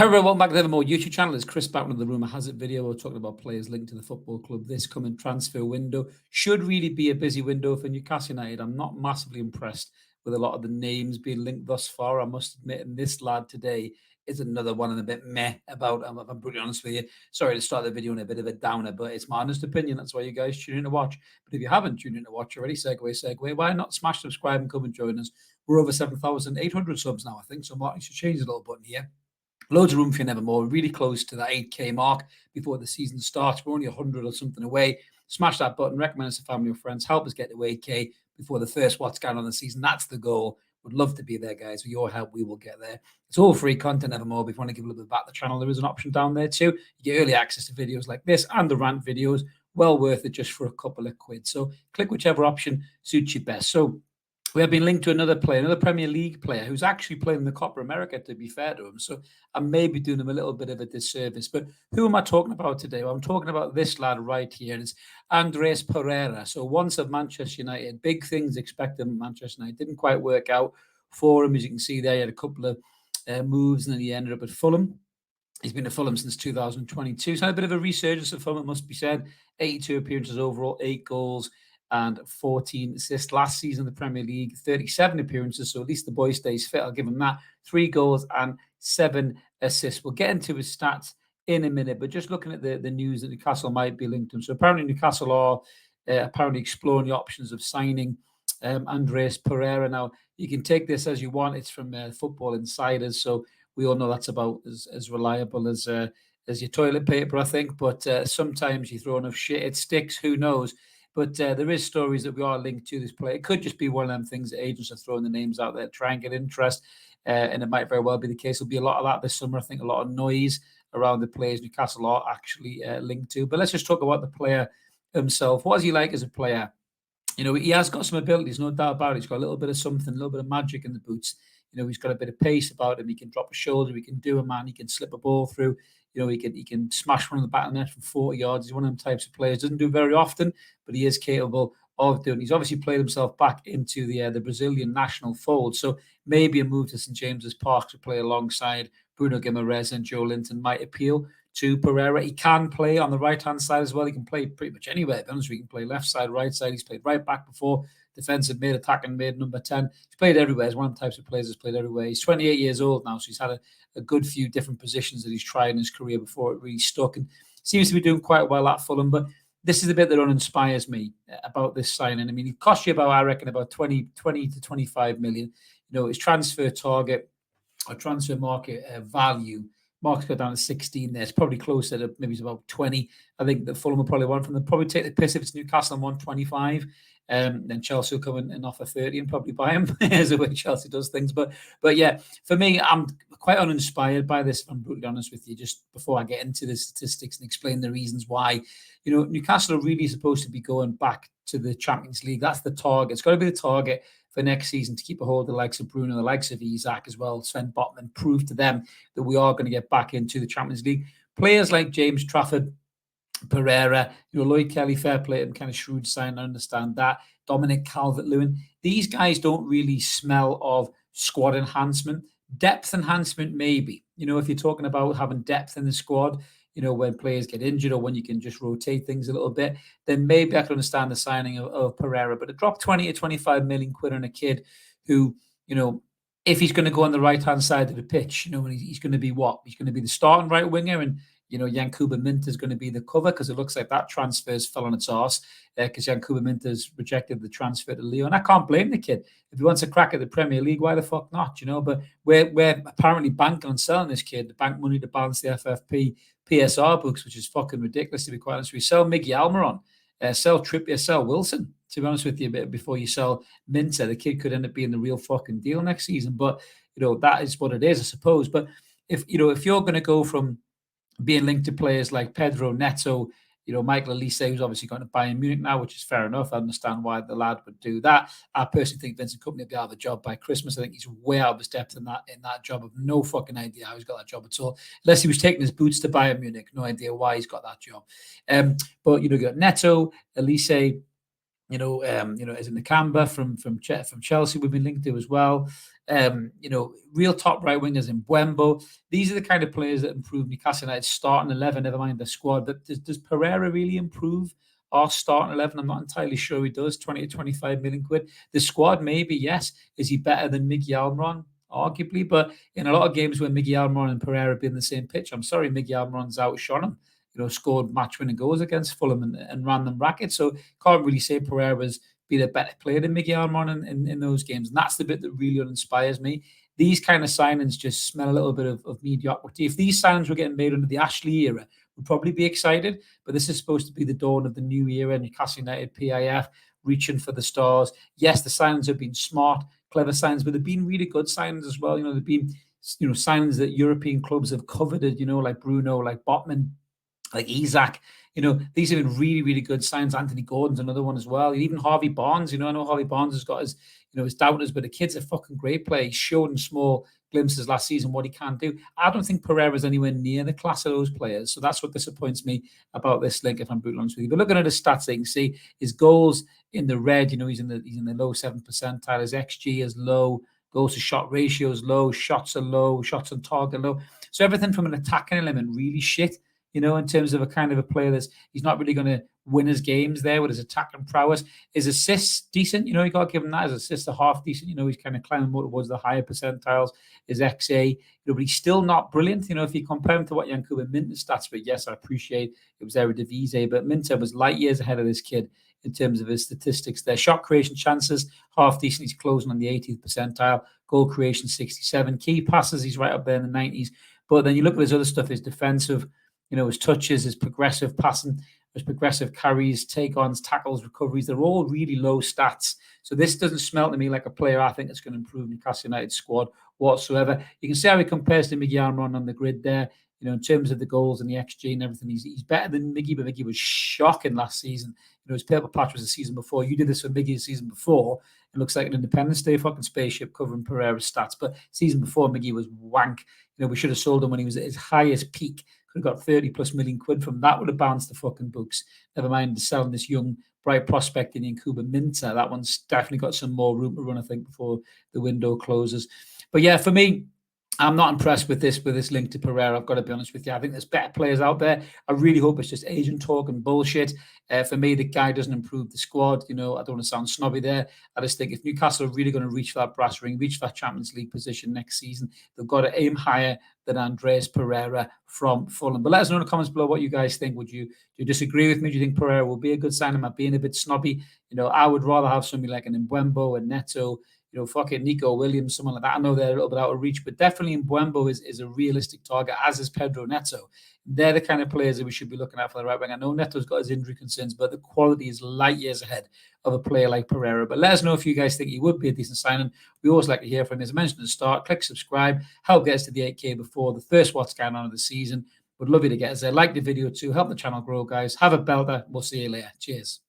Hi everyone, welcome back to the Evermore YouTube channel. It's Chris back with the Rumour Has It video. We're talking about players linked to the football club. This coming transfer window should really be a busy window for Newcastle United. I'm not massively impressed with a lot of the names being linked thus far, I must admit. And this lad today is another one and a bit meh about, if I'm brutally honest with you. Sorry to start the video in a bit of a downer, but it's my honest opinion. That's why you guys tune in to watch. But if you haven't tuned in to watch already, segue, why not smash subscribe and come and join us? We're over 7,800 subs now, I think. So Martin should change the little button here. Loads of room for you, Nevermore. We're really close to that 8K mark before the season starts. We're only 100 or something away. Smash that button, recommend us to family or friends. Help us get to 8K before the first what's going on the season. That's the goal. Would love to be there, guys. With your help, we will get there. It's all free content, Evermore. If you want to give a little bit back to the channel, there is an option down there too. You get early access to videos like this and the rant videos. Well worth it just for a couple of quid. So click whichever option suits you best. So we have been linked to another player, another Premier League player who's actually playing in the Copa America, to be fair to him. So I may be doing him a little bit of a disservice. But who am I talking about today? Well, I'm talking about this lad right here. It's Andreas Pereira. So once of Manchester United, big things expected from Manchester United. Didn't quite work out for him. As you can see there, he had a couple of moves and then he ended up at Fulham. He's been at Fulham since 2022. He's had a bit of a resurgence at Fulham, it must be said. 82 appearances overall, 8 goals. And 14 assists last season in the Premier League, 37 appearances. So at least the boy stays fit. I'll give him that. 3 goals and 7 assists. We'll get into his stats in a minute, but just looking at the news that Newcastle might be linked to him. So apparently Newcastle are apparently exploring the options of signing Andreas Pereira. Now, you can take this as you want. It's from Football Insiders. So we all know that's about as reliable as your toilet paper, I think. But sometimes you throw enough shit, it sticks. Who knows? But there is stories that we are linked to this player. It could just be one of them things that agents are throwing the names out there, try and get interest. And it might very well be the case. There'll be a lot of that this summer. I think a lot of noise around the players Newcastle are actually linked to. But let's just talk about the player himself. What is he like as a player? You know, he has got some abilities, no doubt about it. He's got a little bit of something, a little bit of magic in the boots. You know, he's got a bit of pace about him. He can drop a shoulder. He can do a man. He can slip a ball through. You know, he can smash one on the back of the net from 40 yards. He's one of them types of players. Doesn't do it very often, but he is capable of doing. He's obviously played himself back into the Brazilian national fold. So maybe a move to St James's Park to play alongside Bruno Guimaraes and Joe Linton might appeal to Pereira. He can play on the right-hand side as well. He can play pretty much anywhere. He can play left side, right side. He's played right back before. Defensive mid, attacking mid, number 10. He's played everywhere. He's one of the types of players that's played everywhere. He's 28 years old now, so he's had a good few different positions that he's tried in his career before it really stuck. And seems to be doing quite well at Fulham. But this is the bit that uninspires me about this signing. I mean, it cost you about, I reckon, about 20 to 25 million. You know, his transfer target or transfer market value, market's got down to 16 there. It's probably closer to maybe it's about 20. I think that Fulham will probably want from them. Probably take the piss if it's Newcastle and 125. Then Chelsea will come in and offer 30 and probably buy him as the way Chelsea does things. But yeah, for me, I'm quite uninspired by this, if I'm brutally honest with you, just before I get into the statistics and explain the reasons why. You know, Newcastle are really supposed to be going back to the Champions League. That's the target. It's got to be the target for next season to keep a hold of the likes of Bruno, the likes of Isak as well, Sven Botman, prove to them that we are going to get back into the Champions League. Players like James Trafford, Pereira, you know, Lloyd Kelly, fair play, and kind of shrewd sign, I understand that. Dominic Calvert-Lewin, these guys don't really smell of squad enhancement. Depth enhancement, maybe. You know, if you're talking about having depth in the squad, you know, when players get injured or when you can just rotate things a little bit, then maybe I can understand the signing of Pereira. But to drop 20 to 25 million quid on a kid who, you know, if he's going to go on the right-hand side of the pitch, you know, he's going to be what? He's going to be the starting right winger, and you know, Yankuba Minta is going to be the cover, because it looks like that transfer's fell on its arse because Yankuba Minta's rejected the transfer to Lyon. I can't blame the kid. If he wants a crack at the Premier League, why the fuck not, you know? But we're apparently banking on selling this kid, the bank money to balance the FFP PSR books, which is fucking ridiculous, to be quite honest with you. Sell Miggy Almiron, sell Trippier, sell Wilson, to be honest with you, before you sell Minta. The kid could end up being the real fucking deal next season. But, you know, that is what it is, I suppose. But if you're going to go from being linked to players like Pedro Neto, you know, Michael Elise, who's obviously going to Bayern Munich now, which is fair enough. I understand why the lad would do that. I personally think Vincent Kompany will be out of a job by Christmas. I think he's way out of his depth in that job. I've no fucking idea how he's got that job at all. Unless he was taking his boots to Bayern Munich. No idea why he's got that job. But, you know, you got Neto, Elise, As in the Nakamba from Chelsea, we've been linked to as well. Real top right wingers in Mbeumo. These are the kind of players that improve Newcastle United's starting 11, never mind the squad. But does Pereira really improve our starting 11? I'm not entirely sure he does. 20 to 25 million quid. The squad, maybe, yes. Is he better than Miggy Almiron? Arguably. But in a lot of games where Miggy Almiron and Pereira have been the same pitch, I'm sorry, Miggy Almiron's outshone him. Scored match-winning goals against Fulham and ran them racket. So can't really say Pereira's been a better player than Miggy Almiron in those games. And that's the bit that really uninspires me. These kind of signings just smell a little bit of mediocrity. If these signings were getting made under the Ashley era, we'd probably be excited. But this is supposed to be the dawn of the new era. Newcastle United, PIF, reaching for the stars. Yes, the signings have been smart, clever signings, but they've been really good signings as well. They've been signings that European clubs have coveted, like Bruno, like Botman, like Isak. These have been really, really good signs. Anthony Gordon's another one as well. Even Harvey Barnes, I know Harvey Barnes has got his doubters, but the kid's a fucking great player. He showed in small glimpses last season what he can do. I don't think Pereira's anywhere near the class of those players. So that's what disappoints me about this link, if I'm brutally honest with you. But looking at his stats, you can see his goals in the red, he's in the low 7th percentile. His XG is low. Goals to shot ratio is low. Shots are low. Shots on target low. So everything from an attacking element really shit. In terms of a kind of a player he's not really going to win his games there with his attacking prowess. His assists, decent. You got to give him that. His assists are half decent. He's kind of climbing more towards the higher percentiles. His XA, but he's still not brilliant. If you compare him to what Yankuba Minta's stats, but yes, I appreciate it was Eredivisie, but Minta was light years ahead of this kid in terms of his statistics there. Shot creation chances, half decent. He's closing on the 80th percentile. Goal creation, 67. Key passes, he's right up there in the 90s. But then you look at his other stuff, his defensive, his touches, his progressive passing, his progressive carries, take-ons, tackles, recoveries, they're all really low stats. So this doesn't smell to me like a player I think that's going to improve Newcastle United squad whatsoever. You can see how he compares to Miggy Almiron on the grid there. In terms of the goals and the XG and everything, he's better than Miggy, but Miggy was shocking last season. His purple patch was the season before. You did this for Miggy the season before. It looks like an Independence Day fucking spaceship covering Pereira's stats. But season before, Miggy was wank. We should have sold him when he was at his highest peak. Could have got 30+ million quid from that. Would have bounced the fucking books. Never mind selling this young, bright prospect in Yankuba Minta. That one's definitely got some more room to run, I think, before the window closes. But yeah, for me, I'm not impressed with this link to Pereira. I've got to be honest with you. I think there's better players out there. I really hope it's just agent talk and bullshit. For me, the guy doesn't improve the squad. I don't want to sound snobby there. I just think if Newcastle are really going to reach for that brass ring, reach for that Champions League position next season, they've got to aim higher than Andreas Pereira from Fulham. But let us know in the comments below what you guys think. Do you disagree with me? Do you think Pereira will be a good sign? Am I being a bit snobby? I would rather have somebody like an Mbeumo, a Neto, fucking Nico Williams, someone like that. I know they're a little bit out of reach, but definitely Mbeumo is a realistic target, as is Pedro Neto. They're the kind of players that we should be looking at for the right wing. I know Neto's got his injury concerns, but the quality is light years ahead of a player like Pereira. But let us know if you guys think he would be a decent signing. We always like to hear from you. As I mentioned at the start, click subscribe, help get us to the 8K before the first What's Going On of the season. Would love you to get us there. Like the video too, help the channel grow, guys. Have a belter. We'll see you later. Cheers.